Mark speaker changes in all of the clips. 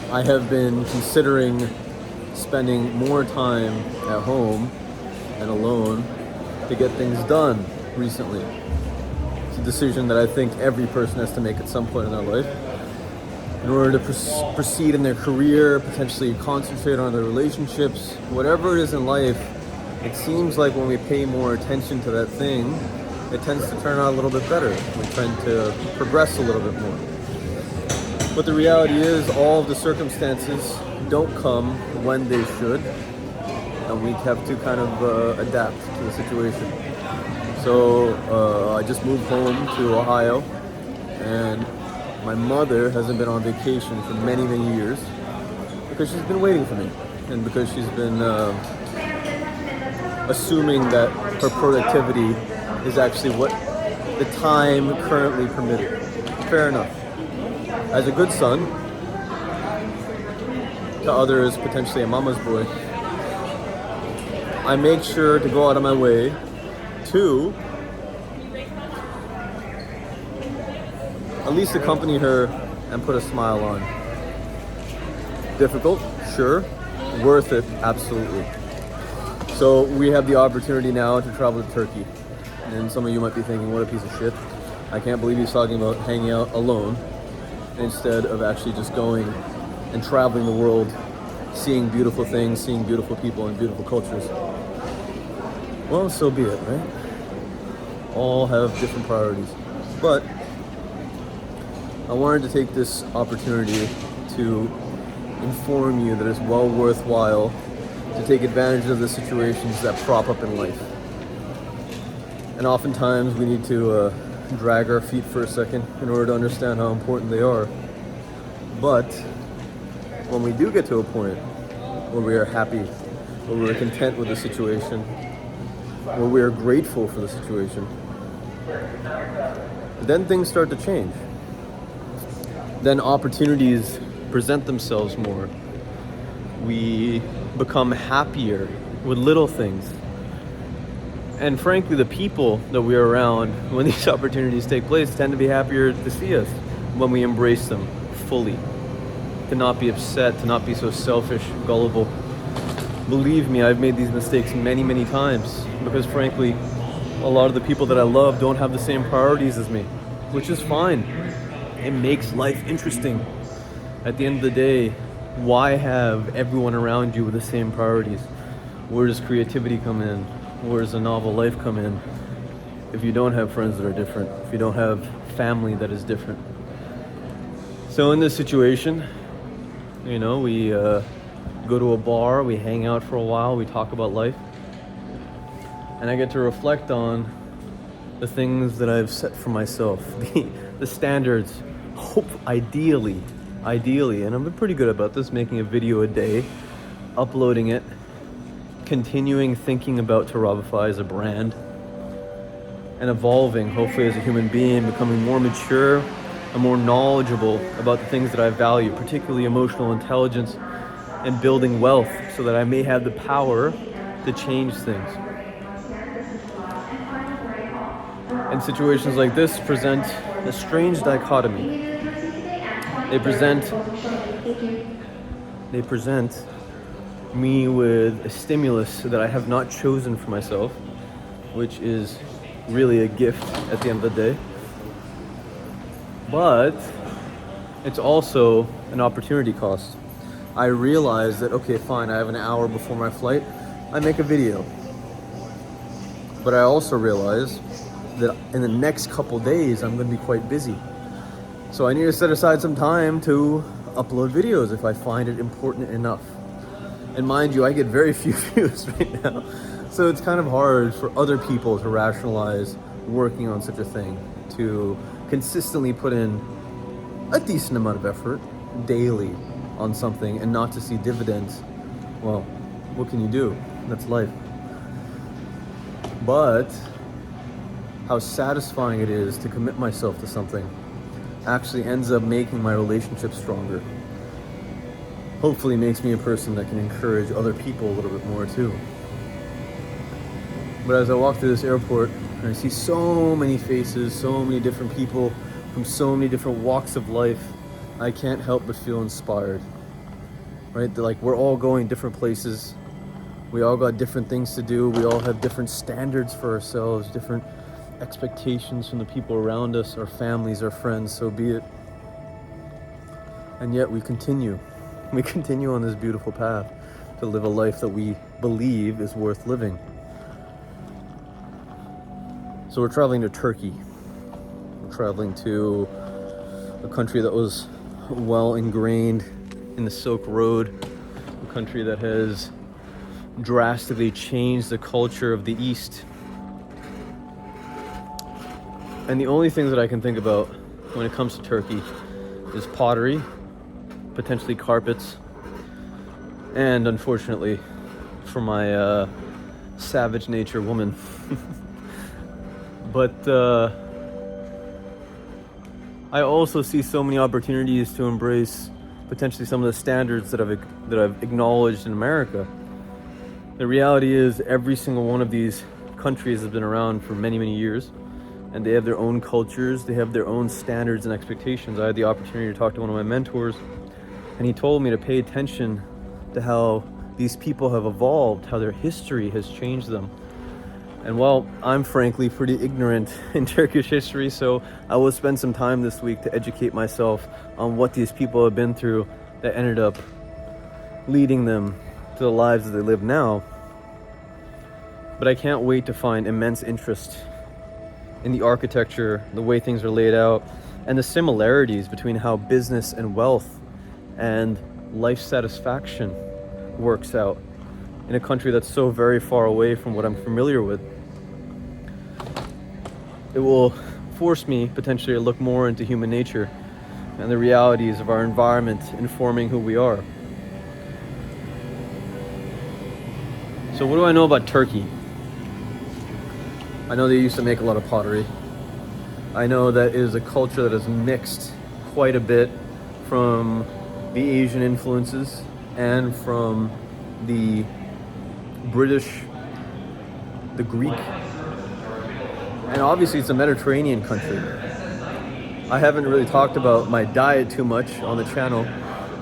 Speaker 1: I have been considering spending more time at home and alone to get things done recently. It's a decision that I think every person has to make at some point in their life in order to proceed in their career, potentially concentrate on their relationships, whatever it is in life. It seems like when we pay more attention to that thing, it tends to turn out a little bit better. We tend to progress a little bit more. But the reality is, all of the circumstances don't come when they should, and we have to kind of adapt to the situation. So I just moved home to Ohio, and my mother hasn't been on vacation for many, many years because she's been waiting for me, and because she's been assuming that her productivity is actually what the time currently permitted. Fair enough. As a good son, to others potentially a mama's boy, I make sure to go out of my way to at least accompany her and put a smile on. Difficult? Sure. Worth it? Absolutely. So we have the opportunity now to travel to Turkey. And some of you might be thinking, what a piece of shit. I can't believe he's talking about hanging out alone instead of actually just going and traveling the world, seeing beautiful things, seeing beautiful people and beautiful cultures. Well, so be it, right? All have different priorities. But I wanted to take this opportunity to inform you that it's well worthwhile to take advantage of the situations that prop up in life. And oftentimes we need to drag our feet for a second in order to understand how important they are. But when we do get to a point where we are happy, where we are content with the situation, where we are grateful for the situation, then things start to change. Then opportunities present themselves more. We become happier with little things. And frankly, the people that we are around when these opportunities take place tend to be happier to see us when we embrace them fully. To not be upset, to not be so selfish, gullible. Believe me, I've made these mistakes many, many times because frankly, a lot of the people that I love don't have the same priorities as me, which is fine. It makes life interesting. At the end of the day, why have everyone around you with the same priorities? Where does creativity come in? Where does a novel life come in? If you don't have friends that are different, if you don't have family that is different. So in this situation, we go to a bar, we hang out for a while, we talk about life. And I get to reflect on the things that I've set for myself, the standards, ideally, and I've been pretty good about this, making a video a day, uploading it, continuing thinking about Terravify as a brand, and evolving, hopefully as a human being, becoming more mature and more knowledgeable about the things that I value, particularly emotional intelligence and building wealth, so that I may have the power to change things. And situations like this present a strange dichotomy. They present me with a stimulus that I have not chosen for myself, which is really a gift at the end of the day. But it's also an opportunity cost. I realize that, okay, fine, I have an hour before my flight, I make a video. But I also realize that in the next couple days, I'm going to be quite busy. So I need to set aside some time to upload videos if I find it important enough. And mind you, I get very few views right now. So it's kind of hard for other people to rationalize working on such a thing, to consistently put in a decent amount of effort daily on something and not to see dividends. Well, what can you do? That's life. But how satisfying it is to commit myself to something actually ends up making my relationship stronger. Hopefully makes me a person that can encourage other people a little bit more too. But as I walk through this airport and I see so many faces, so many different people from so many different walks of life, I can't help but feel inspired. right? Like, we're all going different places. We all got different things to do. We all have different standards for ourselves, different expectations from the people around us, our families, our friends, so be it. And yet we continue. We continue on this beautiful path to live a life that we believe is worth living. So we're traveling to Turkey. We're traveling to a country that was well ingrained in the Silk Road, a country that has drastically changed the culture of the East. And the only things that I can think about when it comes to Turkey is pottery, potentially carpets, and unfortunately, for my savage nature, woman. But I also see so many opportunities to embrace potentially some of the standards that I've acknowledged in America. The reality is every single one of these countries has been around for many, many years, and they have their own cultures, they have their own standards and expectations. I had the opportunity to talk to one of my mentors, and he told me to pay attention to how these people have evolved, how their history has changed them. And well, I'm frankly pretty ignorant in Turkish history, so I will spend some time this week to educate myself on what these people have been through that ended up leading them to the lives that they live now. But I can't wait to find immense interest in the architecture, the way things are laid out, and the similarities between how business and wealth and life satisfaction works out in a country that's so very far away from what I'm familiar with. It will force me potentially to look more into human nature and the realities of our environment informing who we are. So what do I know about Turkey? I know they used to make a lot of pottery. I know that it is a culture that has mixed quite a bit from the Asian influences and from the British, the Greek, and obviously it's a Mediterranean country. I haven't really talked about my diet too much on the channel,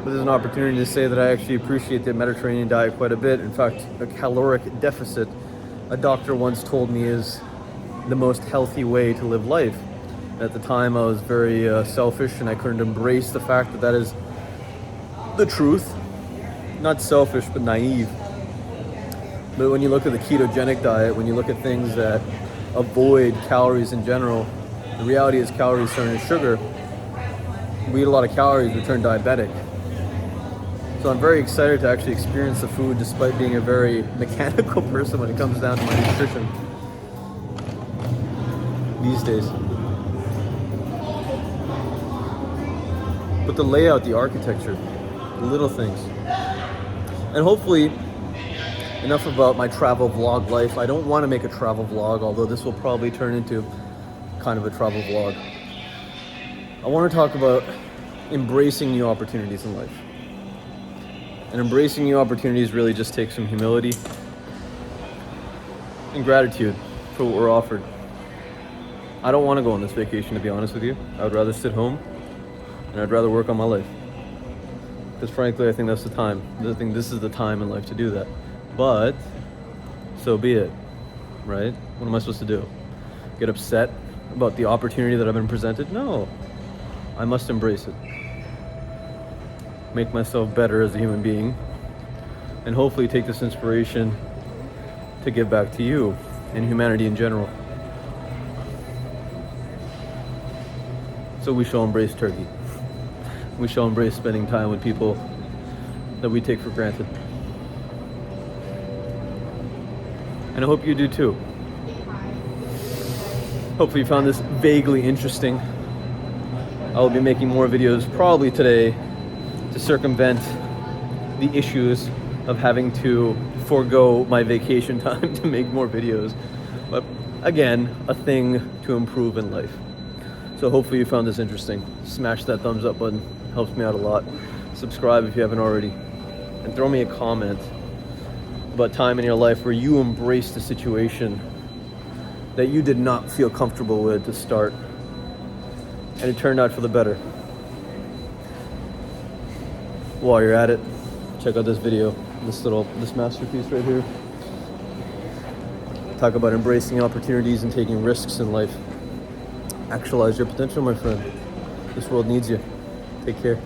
Speaker 1: but there's an opportunity to say that I actually appreciate the Mediterranean diet quite a bit. In fact, a caloric deficit, a doctor once told me, is the most healthy way to live life. At the time I was very selfish, and I couldn't embrace the fact that that is the truth. Not selfish, but naive. But when you look at the ketogenic diet, when you look at things that avoid calories in general, the reality is calories turn into sugar. We eat a lot of calories, we turn diabetic. So I'm very excited to actually experience the food despite being a very mechanical person when it comes down to my nutrition these days. But the layout, the architecture, the little things. And hopefully, enough about my travel vlog life. I don't want to make a travel vlog, although this will probably turn into kind of a travel vlog. I want to talk about embracing new opportunities in life. And embracing new opportunities really just takes some humility and gratitude for what we're offered. I don't want to go on this vacation, to be honest with you. I would rather sit home, and I'd rather work on my life. Because frankly, I think that's the time. I think this is the time in life to do that. But so be it, right? What am I supposed to do? Get upset about the opportunity that I've been presented? No, I must embrace it. Make myself better as a human being, and hopefully take this inspiration to give back to you and humanity in general. So we shall embrace Turkey. We shall embrace spending time with people that we take for granted. And I hope you do too. Hopefully you found this vaguely interesting. I will be making more videos probably today to circumvent the issues of having to forego my vacation time to make more videos. But again, a thing to improve in life. So hopefully you found this interesting. Smash that thumbs up button, helps me out a lot. Subscribe if you haven't already. And throw me a comment about time in your life where you embraced a situation that you did not feel comfortable with to start, and it turned out for the better. While you're at it, check out this video, this masterpiece right here. Talk about embracing opportunities and taking risks in life. Actualize your potential, my friend. This world needs you. Take care.